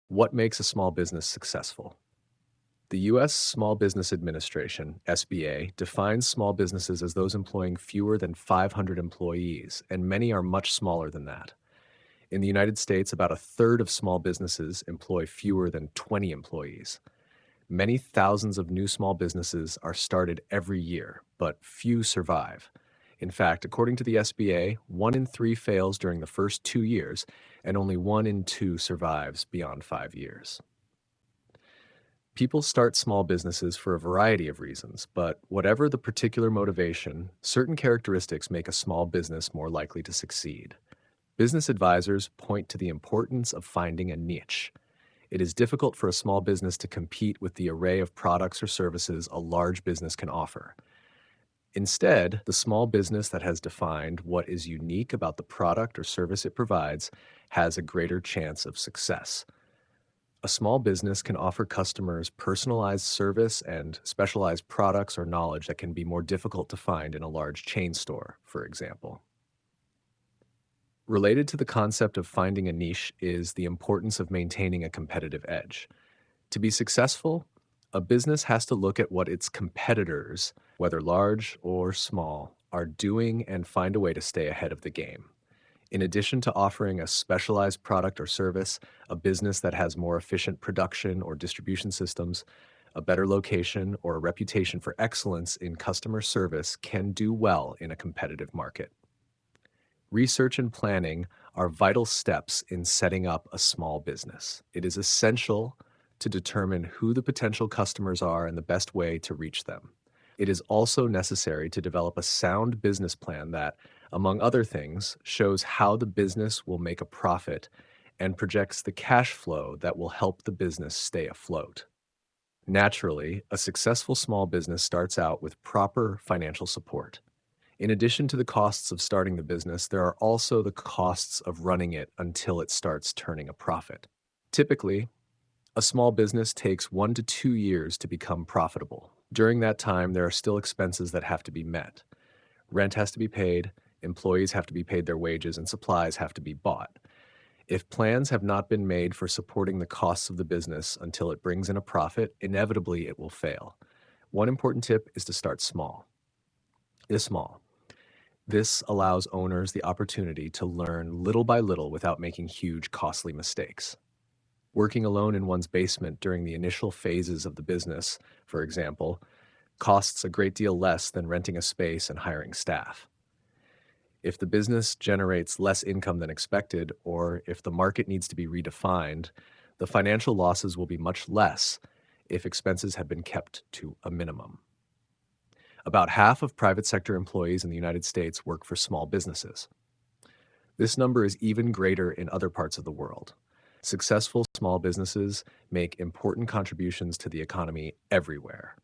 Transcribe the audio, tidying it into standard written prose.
What makes a small business successful? The U.S. Small Business Administration, SBA, defines small businesses as those employing fewer than 500 employees, and many are much smaller than that. In the United States, about a third of small businesses employ fewer than 20 employees. Many thousands of new small businesses are started every year, but few survive. In fact, according to the SBA, 1 in 3 fails during the first 2 years, and only 1 in 2 survives beyond 5 years. People start small businesses for a variety of reasons, but whatever the particular motivation, certain characteristics make a small business more likely to succeed. Business advisors point to the importance of finding a niche. It is difficult for a small business to compete with the array of products or services a large business can offer. Instead, the small business that has defined what is unique about the product or service it provides has a greater chance of success. A small business can offer customers personalized service and specialized products or knowledge that can be more difficult to find in a large chain store, for example. Related to the concept of finding a niche is the importance of maintaining a competitive edge. To be successful, a business has to look at what its competitors, whether large or small, are doing and find a way to stay ahead of the game. In addition to offering a specialized product or service, a business that has more efficient production or distribution systems, a better location, or a reputation for excellence in customer service can do well in a competitive market. Research and planning are vital steps in setting up a small business. It is essential to determine who the potential customers are and the best way to reach them. It is also necessary to develop a sound business plan that, among other things, shows how the business will make a profit and projects the cash flow that will help the business stay afloat. Naturally, a successful small business starts out with proper financial support. In addition to the costs of starting the business, there are also the costs of running it until it starts turning a profit. Typically, a small business takes 1 to 2 years to become profitable. During that time, there are still expenses that have to be met. Rent has to be paid, employees have to be paid their wages, and supplies have to be bought. If plans have not been made for supporting the costs of the business until it brings in a profit, inevitably it will fail. One important tip is to start small. Small. This allows owners the opportunity to learn little by little without making huge, costly mistakes. Working alone in one's basement during the initial phases of the business, for example, costs a great deal less than renting a space and hiring staff. If the business generates less income than expected, or if the market needs to be redefined, the financial losses will be much less if expenses have been kept to a minimum. About half of private sector employees in the United States work for small businesses. This number is even greater in other parts of the world. Successful small businesses make important contributions to the economy everywhere.